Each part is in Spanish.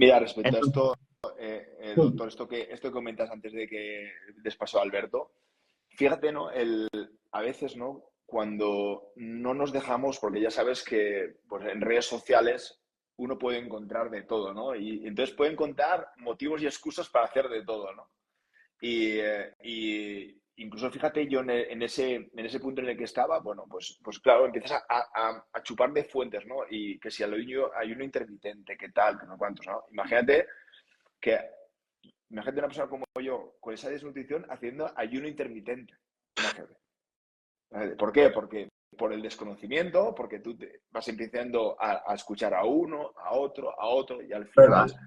Mira, respecto a Entonces, esto, sí, doctor, esto que comentas antes de que des paso a Alberto, fíjate, ¿no? A veces, ¿no? Cuando no nos dejamos, porque ya sabes que pues, en redes sociales uno puede encontrar de todo, ¿no? Y entonces puede encontrar motivos y excusas para hacer de todo, ¿no? Y incluso fíjate, yo en ese punto en el que estaba, bueno, pues claro, empiezas a chupar de fuentes, ¿no? Y que si ayuno intermitente, qué tal, que no cuántos, ¿no? Que, imagínate una persona como yo, con esa desnutrición, haciendo ayuno intermitente. Imagínate. ¿Por qué? Porque por el desconocimiento, porque tú te vas empezando a escuchar a uno, a otro, y al pruebas. final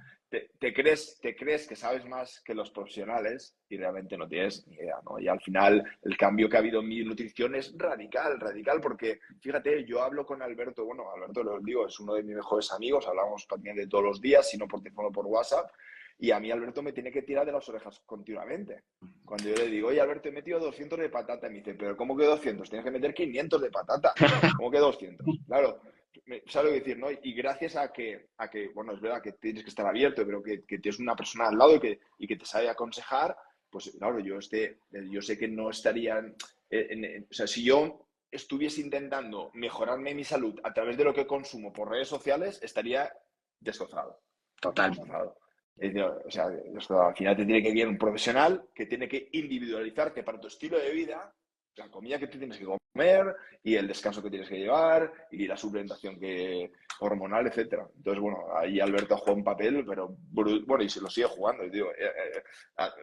te crees que sabes más que los profesionales y realmente no tienes ni idea, ¿no? Y al final el cambio que ha habido en mi nutrición es radical, radical, porque fíjate, yo hablo con Alberto, bueno, Alberto, lo digo, es uno de mis mejores amigos, hablamos prácticamente todos los días, si no por teléfono, por WhatsApp, y a mí Alberto me tiene que tirar de las orejas continuamente. Cuando yo le digo, oye, Alberto, he metido 200 de patata, me dice, pero ¿cómo que 200? Tienes que meter 500 de patata. ¿Cómo que 200? Claro, ¿sabes lo que decir, no? Y gracias a que, bueno, es verdad que tienes que estar abierto, pero que tienes una persona al lado y que te sabe aconsejar, pues claro, yo sé que no estaría, o sea, si yo estuviese intentando mejorarme mi salud a través de lo que consumo por redes sociales, estaría destrozado, Total. destrozado. O sea, esto al final te tiene que guiar un profesional que tiene que individualizarte para tu estilo de vida, la comida que tú tienes que comer y el descanso que tienes que llevar y la suplementación hormonal, etcétera. Entonces, bueno, ahí Alberto jugó un papel, pero bueno, y se lo sigue jugando. Digo,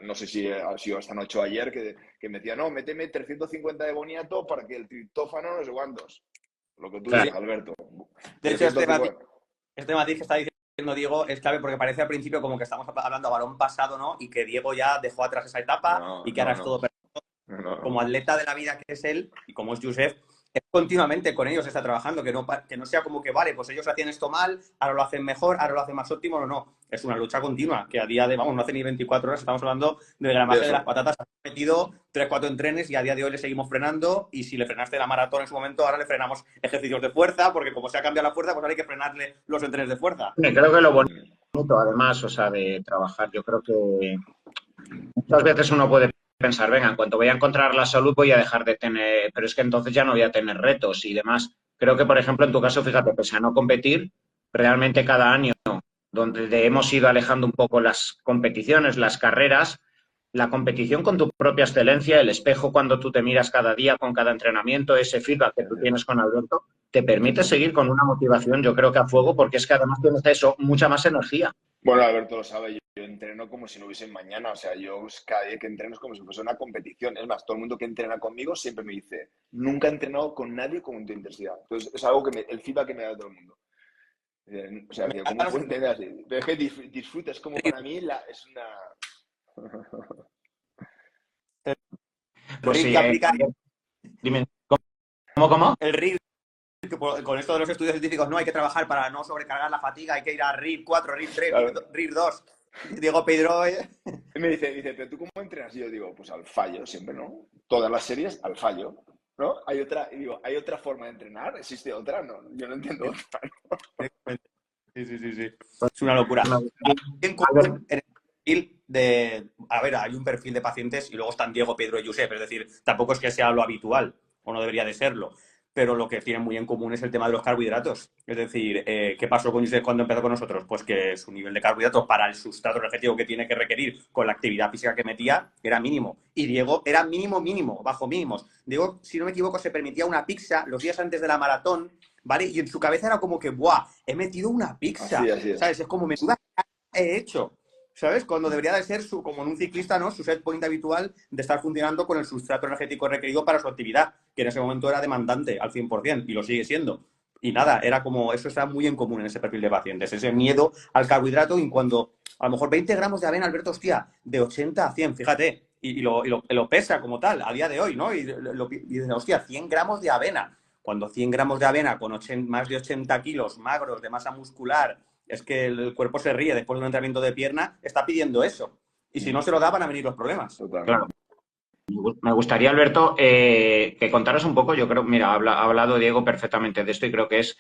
no sé si ha sido esta noche o ayer que me decía, no, méteme 350 de boniato para que el triptófano no sé cuántos. Lo que tú Claro. dices, Alberto. De hecho, 350. este matiz que está diciendo Diego es clave porque parece al principio como que estamos hablando a balón pasado, ¿no? Y que Diego ya dejó atrás esa etapa No, y que ahora no, es no. todo No, no. como atleta de la vida que es él y como es Josep, es continuamente con ellos está trabajando, que no sea como que, vale, pues ellos hacían esto mal, ahora lo hacen mejor, ahora lo hacen más óptimo, no. Es una lucha continua, que a día de, vamos, no hace ni 24 horas, estamos hablando del De gramaje de las eso. patatas, ha metido 3 4 entrenes y a día de hoy le seguimos frenando y si le frenaste la maratón en su momento, ahora le frenamos ejercicios de fuerza, porque como se ha cambiado la fuerza, pues ahora hay que frenarle los entrenes de fuerza. Creo que lo bonito, además, o sea, de trabajar, yo creo que muchas veces uno puede pensar, venga, en cuanto voy a encontrar la salud voy a dejar de tener, pero es que entonces ya no voy a tener retos y demás. Creo que, por ejemplo, en tu caso, fíjate, pese a no competir, realmente cada año donde hemos ido alejando un poco las competiciones, las carreras, la competición con tu propia excelencia, el espejo cuando tú te miras cada día con cada entrenamiento, ese feedback que tú tienes con Alberto, te permite seguir con una motivación, yo creo que a fuego, porque es que además tienes eso, mucha más energía. Bueno, Alberto lo sabe, yo entreno como si no hubiese mañana, o sea, yo cada día que entreno es como si fuese una competición. Es más, todo el mundo que entrena conmigo siempre me dice, nunca he entrenado con nadie con tu intensidad. Entonces, es algo el feedback que me da todo el mundo. O sea, que ¿cómo puedo entender así? Pero es que disfruta, es como para mí es una... Pues RIR sí, que aplica dime, ¿cómo? el RIR que con esto de los estudios científicos no hay que trabajar para no sobrecargar la fatiga, hay que ir a RIR 4, RIR 3, Claro. RIR 2. Diego Pedro, Y me dice, pero ¿tú cómo entrenas? Y yo digo, pues al fallo siempre, ¿no? Todas las series al fallo, ¿no? Hay otra forma de entrenar, ¿existe otra? No, yo no entiendo otra. sí, sí, sí, sí. Es una locura. Me gustaría- En a ver, común en el perfil de. A ver, hay un perfil de pacientes y luego están Diego, Pedro y Josep. Es decir, tampoco es que sea lo habitual, o no debería de serlo. Pero lo que tienen muy en común es el tema de los carbohidratos. Es decir, ¿qué pasó con Josep cuando empezó con nosotros? Pues que su nivel de carbohidratos para el sustrato energético que tiene que requerir con la actividad física que metía era mínimo. Y Diego era mínimo, mínimo, bajo mínimos. Diego, si no me equivoco, se permitía una pizza los días antes de la maratón, ¿vale? Y en su cabeza era como que, ¡buah! He metido una pizza, Así es. ¿sabes? Es como menuda he hecho, ¿sabes? Cuando debería de ser, como en un ciclista, ¿no? Su set point habitual de estar funcionando con el sustrato energético requerido para su actividad, que en ese momento era demandante al 100% y lo sigue siendo. Y nada, era como, eso está muy en común en ese perfil de pacientes, ese miedo al carbohidrato y cuando a lo mejor 20 gramos de avena, Alberto, hostia, de 80 a 100, fíjate, y lo pesa como tal a día de hoy, ¿no? Y dice, hostia, 100 gramos de avena. Cuando 100 gramos de avena con más de 80 kilos magros de masa muscular, es que el cuerpo se ríe después de un entrenamiento de pierna, está pidiendo eso. Y si no se lo da, van a venir los problemas. claro, Totalmente. me gustaría, Alberto, que contaras un poco, yo creo, mira, ha hablado Diego perfectamente de esto y creo que es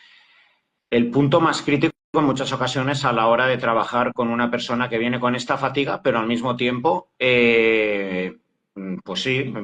el punto más crítico en muchas ocasiones a la hora de trabajar con una persona que viene con esta fatiga, pero al mismo tiempo, pues sí,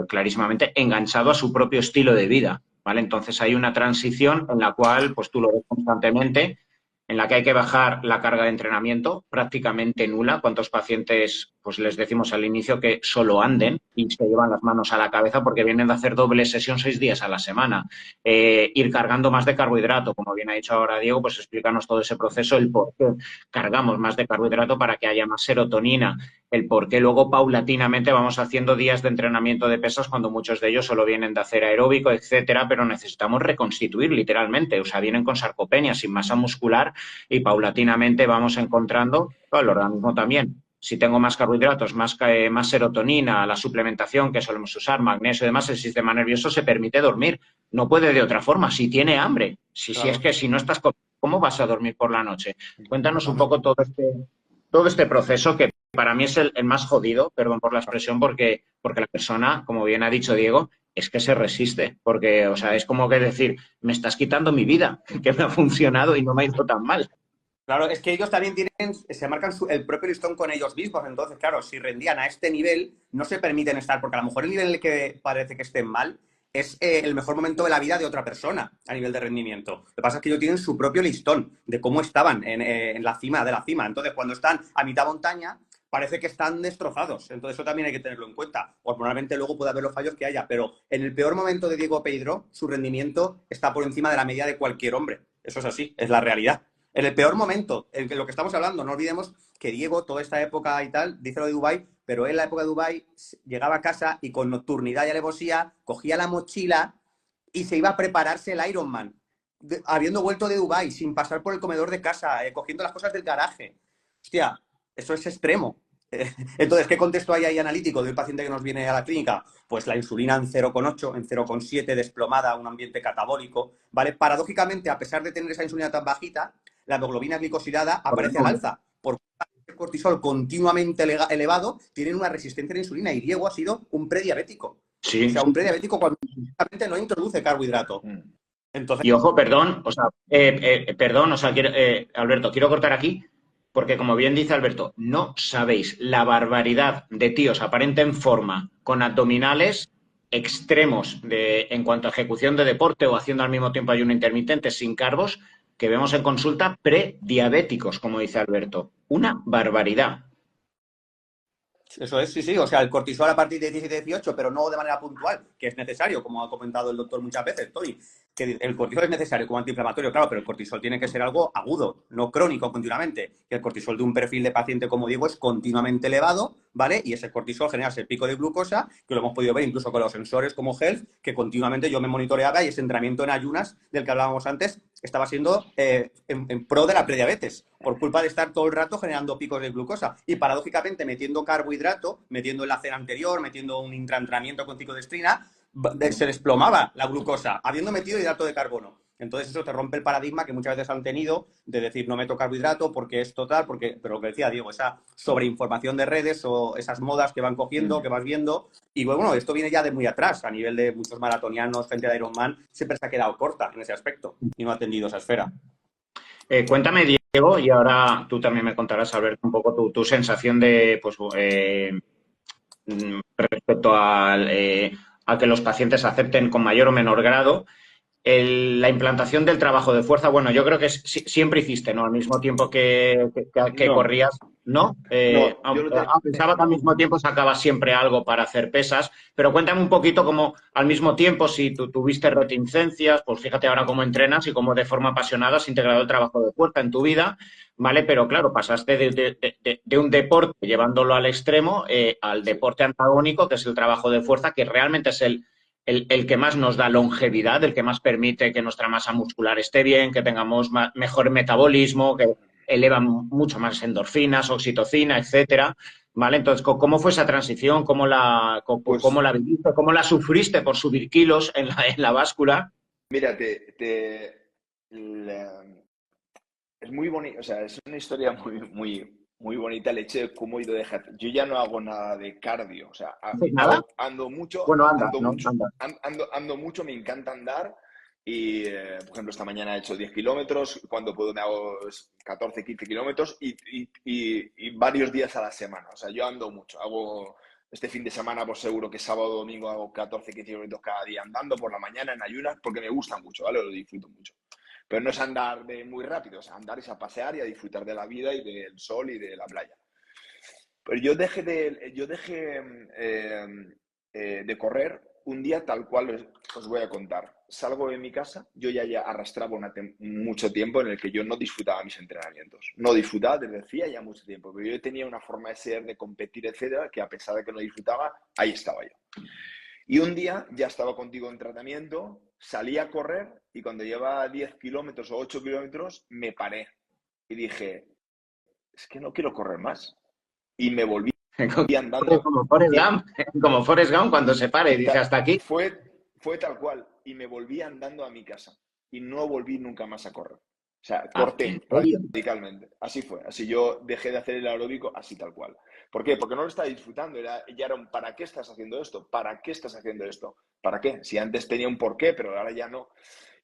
clarísimamente enganchado a su propio estilo de vida, ¿vale? Entonces hay una transición en la cual, pues tú lo ves constantemente, en la que hay que bajar la carga de entrenamiento, prácticamente nula. ¿Cuántos pacientes, pues les decimos al inicio que solo anden y se llevan las manos a la cabeza porque vienen de hacer doble sesión 6 días a la semana? Ir cargando más de carbohidrato, como bien ha dicho ahora Diego, pues explícanos todo ese proceso, el por qué cargamos más de carbohidrato para que haya más serotonina, el por qué luego paulatinamente vamos haciendo días de entrenamiento de pesas cuando muchos de ellos solo vienen de hacer aeróbico, etcétera, pero necesitamos reconstituir literalmente, o sea, vienen con sarcopenia, sin masa muscular y paulatinamente vamos encontrando, el organismo también. Si tengo más carbohidratos, más serotonina, la suplementación que solemos usar, magnesio y demás, el sistema nervioso se permite dormir. No puede de otra forma, si tiene hambre. Si es Claro. que si no estás comiendo, ¿cómo vas a dormir por la noche? Cuéntanos un poco todo este proceso que para mí es el más jodido, perdón por la expresión, porque la persona, como bien ha dicho Diego, es que se resiste. Porque, o sea, es como que decir, me estás quitando mi vida, que me ha funcionado y no me ha ido tan mal. Claro, es que ellos también se marcan el propio listón con ellos mismos. Entonces, claro, si rendían a este nivel, no se permiten estar, porque a lo mejor el nivel en el que parece que estén mal es el mejor momento de la vida de otra persona a nivel de rendimiento. Lo que pasa es que ellos tienen su propio listón de cómo estaban en la cima de la cima. Entonces, cuando están a mitad montaña, parece que están destrozados. Entonces, eso también hay que tenerlo en cuenta. Hormonalmente luego puede haber los fallos que haya, pero en el peor momento de Diego Peidro, su rendimiento está por encima de la media de cualquier hombre. Eso es así, es la realidad. En el peor momento, en lo que estamos hablando, no olvidemos que Diego, toda esta época y tal, dice lo de Dubái, pero él en la época de Dubái llegaba a casa y con nocturnidad y alevosía cogía la mochila y se iba a prepararse el Ironman, habiendo vuelto de Dubái, sin pasar por el comedor de casa, cogiendo las cosas del garaje. Hostia, eso es extremo. Entonces, ¿qué contexto hay ahí analítico de un paciente que nos viene a la clínica? Pues la insulina en 0,8, en 0,7, desplomada, un ambiente catabólico, ¿vale? Paradójicamente, a pesar de tener esa insulina tan bajita, la hemoglobina glicosilada aparece al alza. Por el cortisol continuamente elevado, tienen una resistencia a la insulina y Diego ha sido un prediabético. Sí. O sea, un prediabético cuando no introduce carbohidrato. Entonces, Y ojo, perdón, o sea, Alberto, quiero cortar aquí, porque como bien dice Alberto, no sabéis la barbaridad de tíos aparente en forma, con abdominales extremos en cuanto a ejecución de deporte o haciendo al mismo tiempo ayuno intermitente sin carbos, que vemos en consulta prediabéticos, como dice Alberto. Una barbaridad. eso es, sí, sí. O sea, el cortisol a partir de 17-18, pero no de manera puntual, que es necesario, como ha comentado el doctor muchas veces, Tony, que el cortisol es necesario como antiinflamatorio, claro, pero el cortisol tiene que ser algo agudo, no crónico continuamente. Que el cortisol de un perfil de paciente, como digo, es continuamente elevado, ¿vale? Y ese cortisol genera ese pico de glucosa, que lo hemos podido ver incluso con los sensores como Health, que continuamente yo me monitoreaba y ese entrenamiento en ayunas del que hablábamos antes estaba siendo en pro de la prediabetes, por culpa de estar todo el rato generando picos de glucosa. Y paradójicamente, metiendo carbohidrato, metiendo en la cena anterior, metiendo un intraentrenamiento con ciclodestrina, se desplomaba la glucosa, habiendo metido hidrato de carbono. Entonces eso te rompe el paradigma que muchas veces han tenido de decir no meto carbohidrato porque es total, pero lo que decía Diego, esa sobreinformación de redes o esas modas que van cogiendo, que vas viendo, y bueno, esto viene ya de muy atrás, a nivel de muchos maratonianos, gente de Ironman, siempre se ha quedado corta en ese aspecto y no ha atendido esa esfera. Cuéntame, Diego, y ahora tú también me contarás, Alberto, un poco tu sensación de, pues, respecto a que los pacientes acepten con mayor o menor grado la implantación del trabajo de fuerza. Bueno, yo creo que siempre hiciste, ¿no? Al mismo tiempo que No, corrías, ¿no? No, yo Pensaba que al mismo tiempo sacabas siempre algo para hacer pesas, pero cuéntame un poquito cómo al mismo tiempo, si tú tuviste reticencias, pues fíjate ahora cómo entrenas y cómo de forma apasionada has integrado el trabajo de fuerza en tu vida, ¿vale? Pero claro, pasaste de un deporte llevándolo al extremo al deporte antagónico, que es el trabajo de fuerza, que realmente es el que más nos da longevidad, el que más permite que nuestra masa muscular esté bien, que tengamos mejor metabolismo, que eleva mucho más endorfinas, oxitocina, etcétera. ¿Vale? Entonces, ¿cómo fue esa transición? ¿Cómo pues la viviste? ¿Cómo la sufriste por subir kilos en la báscula? mira, es muy bonito, o sea, es una historia muy bonita el hecho de cómo he ido de ejercicio. Yo ya no hago nada de cardio, o sea, ¿No haces nada? ando mucho, Bueno, anda, ¿no? Anda. ando mucho, me encanta andar, Y, por ejemplo, esta mañana he hecho 10 kilómetros, cuando puedo me hago 14, 15 kilómetros y varios días a la semana. O sea, yo ando mucho. Hago este fin de semana, pues seguro que sábado o domingo hago 14, 15 kilómetros cada día andando por la mañana en ayunas, porque me gusta mucho, ¿vale? Lo disfruto mucho. Pero no es andar de muy rápido, o sea, andar es a pasear y a disfrutar de la vida y del sol y de la playa. Pero yo dejé de correr un día tal cual os voy a contar. Salgo de mi casa, yo ya arrastraba mucho tiempo en el que yo no disfrutaba mis entrenamientos. No disfrutaba desde hacía ya mucho tiempo, pero yo tenía una forma de ser, de competir, etcétera, que a pesar de que no disfrutaba, ahí estaba yo. Y un día ya estaba contigo en tratamiento, salí a correr y cuando llevaba 10 kilómetros o 8 kilómetros me paré y dije, es que no quiero correr más. Y me volví andando. Como Forrest Gump, como Forrest Gump cuando se para y dice hasta aquí. Fue tal cual. Y me volví andando a mi casa. Y no volví nunca más a correr. O sea, ¿En corté serio? radicalmente. Así fue. Así yo dejé de hacer el aeróbico así tal cual. ¿Por qué? Porque no lo estaba disfrutando. Ya era un ¿para qué estás haciendo esto? ¿Para qué estás haciendo esto? ¿Para qué? Si antes tenía un porqué, pero ahora ya no.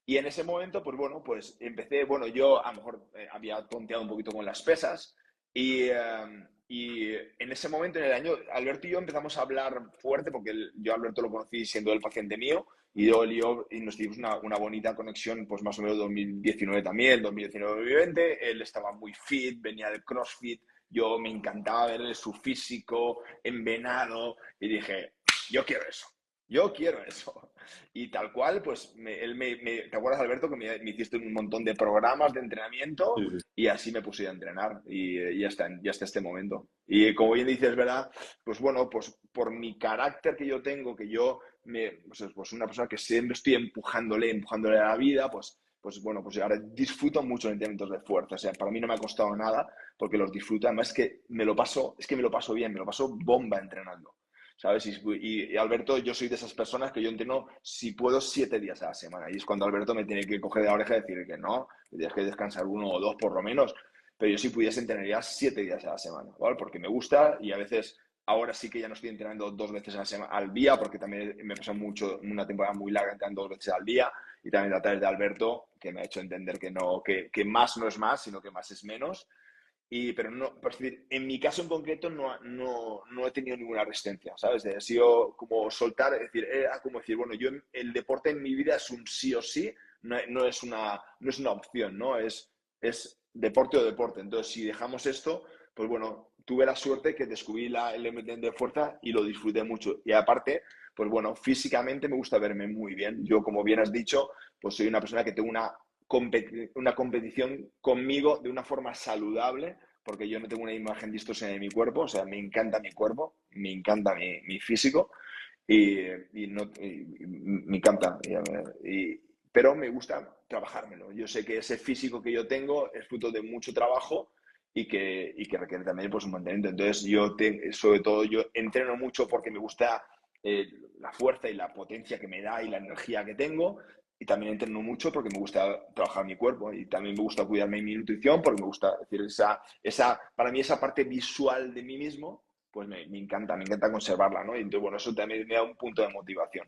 Y en ese momento, pues bueno, pues empecé, bueno, yo a lo mejor había tonteado un poquito con las pesas y en ese momento, en el año, Alberto y yo empezamos a hablar fuerte porque yo a Alberto lo conocí siendo el paciente mío y nos dimos una bonita conexión, pues más o menos 2019 también, 2019-2020. Él estaba muy fit, venía del CrossFit, yo me encantaba ver su físico envenenado y dije, yo quiero eso. Yo quiero eso. Y tal cual, pues ¿te acuerdas, Alberto, que me hiciste un montón de programas de entrenamiento Sí, sí. y así me puse a entrenar y ya está este momento. Y como bien dices, ¿verdad? Pues bueno, pues por mi carácter que yo tengo, que yo pues una persona que siempre estoy empujándole a la vida, pues bueno, pues ahora disfruto mucho los entrenamientos de fuerza. O sea, para mí no me ha costado nada porque los disfruto. Además que me lo paso bien, me lo paso bomba entrenando. ¿Sabes? Y Alberto, yo soy de esas personas que yo entreno, si puedo, 7 días a la semana. Y es cuando Alberto me tiene que coger de la oreja y decir que no, que tienes que descansar 1 o 2 por lo menos. Pero yo si pudiese entrenaría 7 días a la semana, ¿vale? Porque me gusta y a veces, ahora sí que ya no estoy entrenando 2 veces a la semana, al día, porque también me pasa mucho, una temporada muy larga entrenando 2 veces al día. Y también a través de Alberto, que me ha hecho entender que no, que más no es más, sino que más es menos. Pero no, por decir, en mi caso en concreto no he tenido ninguna resistencia, ¿sabes? Ha sido como soltar, es decir, era como decir, bueno, el deporte en mi vida es un sí o sí, no es una opción, ¿no? Es deporte o deporte. Entonces, si dejamos esto, pues bueno, tuve la suerte que descubrí el MTN de fuerza y lo disfruté mucho. Y aparte, pues bueno, físicamente me gusta verme muy bien. Yo, como bien has dicho, pues soy una persona que tengo una competición conmigo de una forma saludable, porque yo no tengo una imagen distorsionada de mi cuerpo, o sea, me encanta mi cuerpo, me encanta mi físico y me encanta. Pero me gusta trabajármelo. Yo sé que ese físico que yo tengo es fruto de mucho trabajo y que requiere también pues, un mantenimiento. Entonces, sobre todo, yo entreno mucho porque me gusta la fuerza y la potencia que me da y la energía que tengo. Y también entreno mucho porque me gusta trabajar mi cuerpo y también me gusta cuidarme mi nutrición porque me gusta, es decir, para mí esa parte visual de mí mismo, pues me encanta conservarla, ¿no? Y entonces, bueno, eso también me da un punto de motivación.